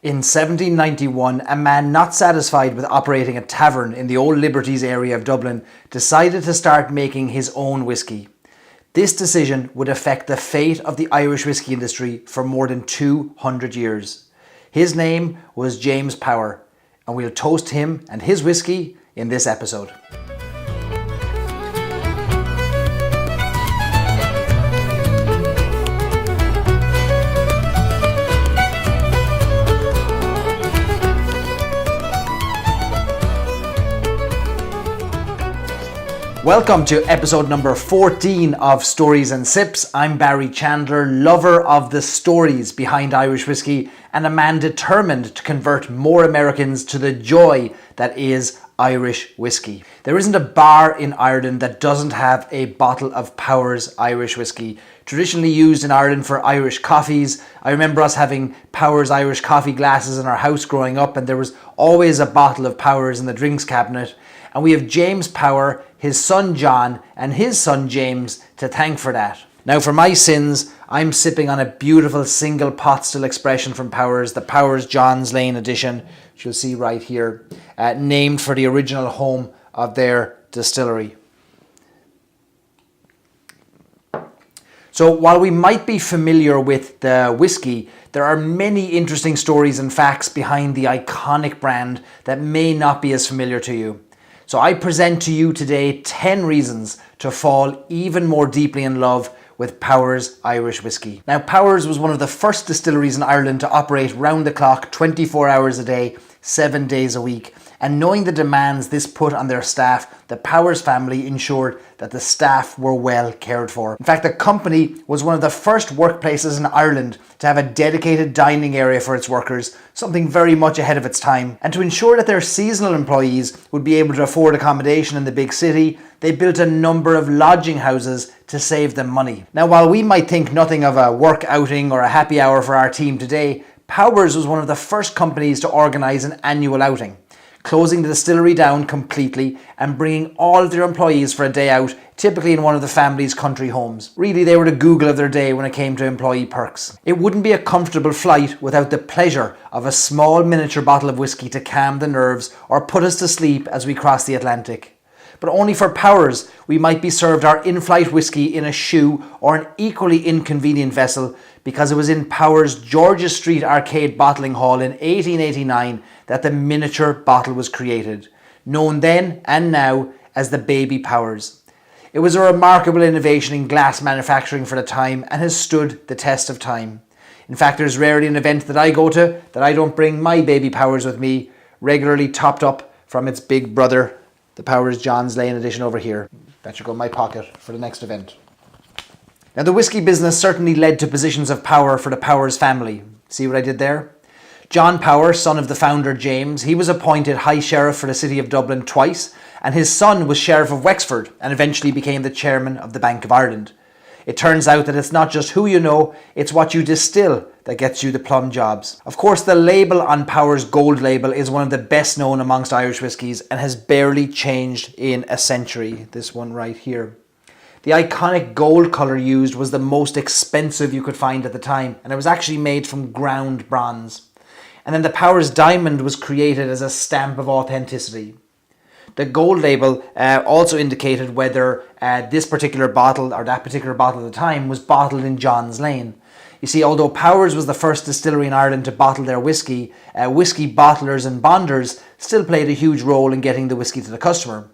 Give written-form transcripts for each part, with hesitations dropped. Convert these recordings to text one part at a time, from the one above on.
In 1791, a man not satisfied with operating a tavern in the old Liberties area of Dublin decided to start making his own whiskey. This decision would affect the fate of the Irish whiskey industry for more than 200 years. His name was James Power, and we'll toast him and his whiskey in this episode. Welcome to episode number 14 of Stories and Sips. I'm Barry Chandler, lover of the stories behind Irish whiskey and a man determined to convert more Americans to the joy that is Irish whiskey. There isn't a bar in Ireland that doesn't have a bottle of Power's Irish whiskey. Traditionally used in Ireland for Irish coffees. I remember us having Power's Irish coffee glasses in our house growing up, and there was always a bottle of Power's in the drinks cabinet. And we have James Power, his son John, and his son James to thank for that. Now for my sins, I'm sipping on a beautiful single pot still expression from Power's, the Power's John's Lane edition, which you'll see right here, named for the original home of their distillery. So while we might be familiar with the whiskey, there are many interesting stories and facts behind the iconic brand that may not be as familiar to you. So I present to you today 10 reasons to fall even more deeply in love with Power's Irish whiskey. Now, Power's was one of the first distilleries in Ireland to operate round the clock, 24 hours a day, 7 days a week. And knowing the demands this put on their staff, the Power's family ensured that the staff were well cared for. In fact, the company was one of the first workplaces in Ireland to have a dedicated dining area for its workers, something very much ahead of its time. And to ensure that their seasonal employees would be able to afford accommodation in the big city, they built a number of lodging houses to save them money. Now, while we might think nothing of a work outing or a happy hour for our team today, Power's was one of the first companies to organise an annual outing, closing the distillery down completely and bringing all of their employees for a day out, typically in one of the family's country homes. Really, they were the Google of their day when it came to employee perks. It wouldn't be a comfortable flight without the pleasure of a small miniature bottle of whiskey to calm the nerves or put us to sleep as we cross the Atlantic. But only for Power's, we might be served our in-flight whiskey in a shoe or an equally inconvenient vessel, because it was in Power's George's Street Arcade Bottling Hall in 1889 that the miniature bottle was created, known then and now as the Baby Power's. It was a remarkable innovation in glass manufacturing for the time and has stood the test of time. In fact, there's rarely an event that I go to that I don't bring my Baby Power's with me, regularly topped up from its big brother, the Power's John's Lane edition over here. That should go in my pocket for the next event. Now, the whiskey business certainly led to positions of power for the Power's family. See what I did there? John Power, son of the founder James, he was appointed High Sheriff for the city of Dublin twice, and his son was Sheriff of Wexford and eventually became the chairman of the Bank of Ireland. It turns out that it's not just who you know, it's what you distill that gets you the plum jobs. Of course, the label on Power's gold label is one of the best known amongst Irish whiskies and has barely changed in a century. This one right here. The iconic gold colour used was the most expensive you could find at the time, and it was actually made from ground bronze. And then the Power's diamond was created as a stamp of authenticity. The gold label also indicated whether this particular bottle or that particular bottle at the time was bottled in John's Lane. You see, although Power's was the first distillery in Ireland to bottle their whiskey, whiskey bottlers and bonders still played a huge role in getting the whiskey to the customer.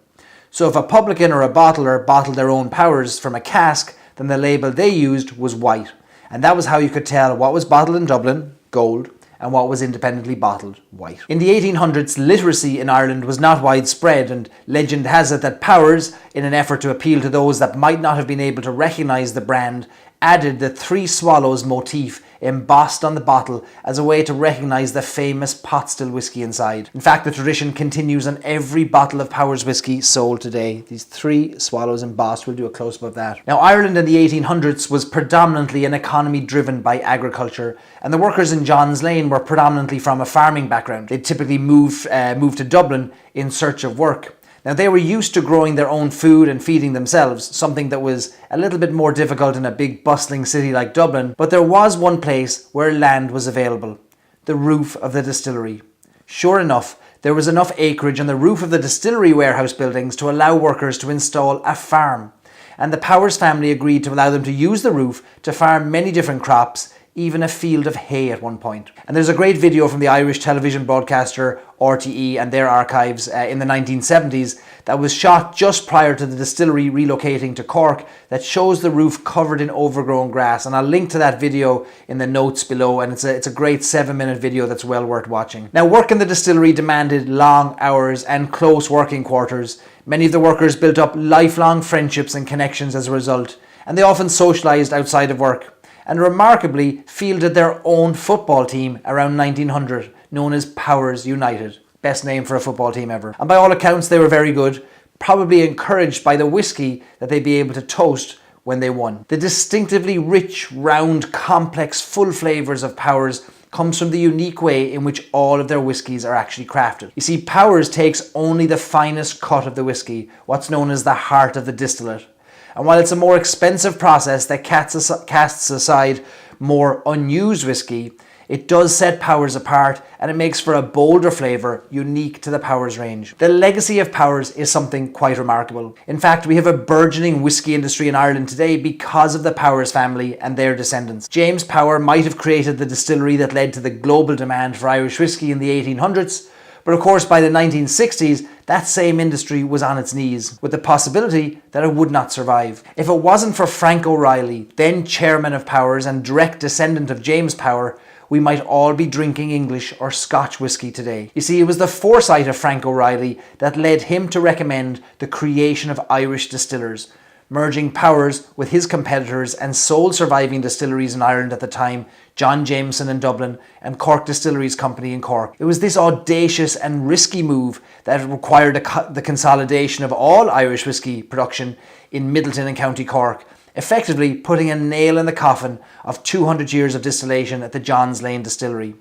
So if a publican or a bottler bottled their own Power's from a cask, then the label they used was white. And that was how you could tell what was bottled in Dublin, gold, and what was independently bottled, white. In the 1800s, literacy in Ireland was not widespread, and legend has it that Power's, in an effort to appeal to those that might not have been able to recognise the brand, added the 3 swallows motif embossed on the bottle as a way to recognise the famous pot still whiskey inside. In fact, the tradition continues on every bottle of Power's whiskey sold today. These 3 swallows embossed, we'll do a close-up of that. Now, Ireland in the 1800s was predominantly an economy driven by agriculture, and the workers in John's Lane were predominantly from a farming background. They'd typically move to Dublin in search of work. Now, they were used to growing their own food and feeding themselves, something that was a little bit more difficult in a big bustling city like Dublin, but there was one place where land was available: the roof of the distillery. Sure enough, there was enough acreage on the roof of the distillery warehouse buildings to allow workers to install a farm. And the Powers family agreed to allow them to use the roof to farm many different crops, even a field of hay at one point. And there's a great video from the Irish television broadcaster RTE and their archives in the 1970s that was shot just prior to the distillery relocating to Cork that shows the roof covered in overgrown grass. And I'll link to that video in the notes below, and it's a great 7-minute video that's well worth watching. Now, work in the distillery demanded long hours and close working quarters. Many of the workers built up lifelong friendships and connections as a result, and they often socialised outside of work, and remarkably fielded their own football team around 1900, known as Powers United. Best name for a football team ever. And by all accounts, they were very good, probably encouraged by the whiskey that they'd be able to toast when they won. The distinctively rich, round, complex, full flavours of Powers comes from the unique way in which all of their whiskies are actually crafted. You see, Powers takes only the finest cut of the whiskey, what's known as the heart of the distillate. And while it's a more expensive process that casts aside more unused whiskey, it does set Powers apart, and it makes for a bolder flavour unique to the Powers range. The legacy of Powers is something quite remarkable. In fact, we have a burgeoning whiskey industry in Ireland today because of the Powers family and their descendants. James Power might have created the distillery that led to the global demand for Irish whiskey in the 1800s, but of course by the 1960s, that same industry was on its knees, with the possibility that it would not survive. If it wasn't for Frank O'Reilly, then chairman of Powers and direct descendant of James Power, we might all be drinking English or Scotch whiskey today. You see, it was the foresight of Frank O'Reilly that led him to recommend the creation of Irish distillers, merging Powers with his competitors and sole surviving distilleries in Ireland at the time, John Jameson in Dublin and Cork Distilleries Company in Cork. It was this audacious and risky move that required the consolidation of all Irish whiskey production in Middleton and County Cork, effectively putting a nail in the coffin of 200 years of distillation at the Johns Lane Distillery,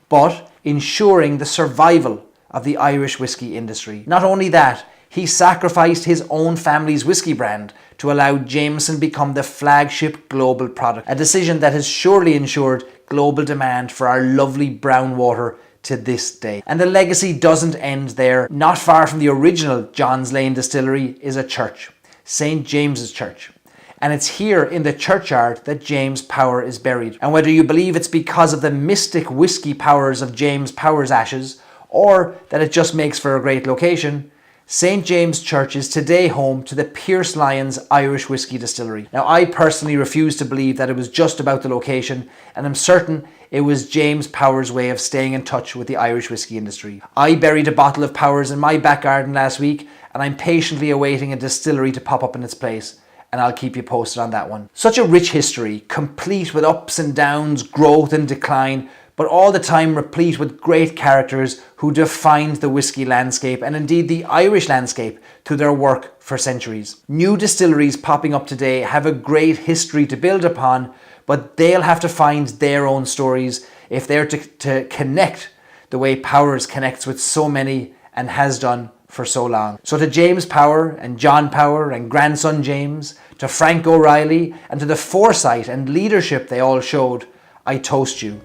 but ensuring the survival of the Irish whiskey industry. Not only that, he sacrificed his own family's whiskey brand to allow Jameson become the flagship global product, a decision that has surely ensured global demand for our lovely brown water to this day. And the legacy doesn't end there. Not far from the original Johns Lane Distillery is a church, St. James's Church. And it's here in the churchyard that James Power is buried. And whether you believe it's because of the mystic whiskey powers of James Power's ashes, or that it just makes for a great location, St. James Church is today home to the Pierce Lyons Irish Whiskey Distillery. Now, I personally refuse to believe that it was just about the location, and I'm certain it was James Power's way of staying in touch with the Irish whiskey industry. I buried a bottle of Powers in my back garden last week, and I'm patiently awaiting a distillery to pop up in its place, and I'll keep you posted on that one. Such a rich history, complete with ups and downs, growth and decline, but all the time replete with great characters who defined the whiskey landscape and indeed the Irish landscape through their work for centuries. New distilleries popping up today have a great history to build upon, but they'll have to find their own stories if they're to connect the way Powers connects with so many and has done for so long. So to James Power and John Power and grandson James, to Frank O'Reilly and to the foresight and leadership they all showed, I toast you.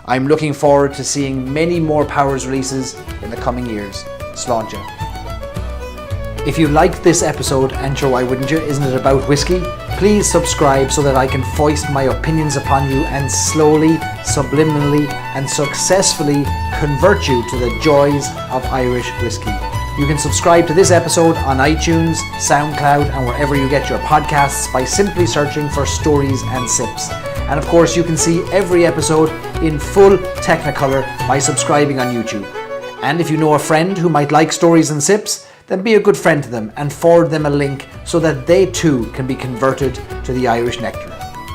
I'm looking forward to seeing many more Powers releases in the coming years. Sláinte. If you liked this episode, and sure why wouldn't you, isn't it about whiskey? Please subscribe so that I can foist my opinions upon you and slowly, subliminally and successfully convert you to the joys of Irish whiskey. You can subscribe to this episode on iTunes, SoundCloud and wherever you get your podcasts by simply searching for Stories and Sips. And of course you can see every episode in full Technicolor by subscribing on YouTube. And if you know a friend who might like Stories and Sips, then be a good friend to them and forward them a link so that they too can be converted to the Irish nectar.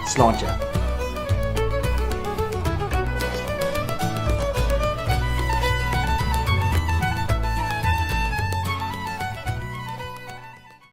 Sláinte.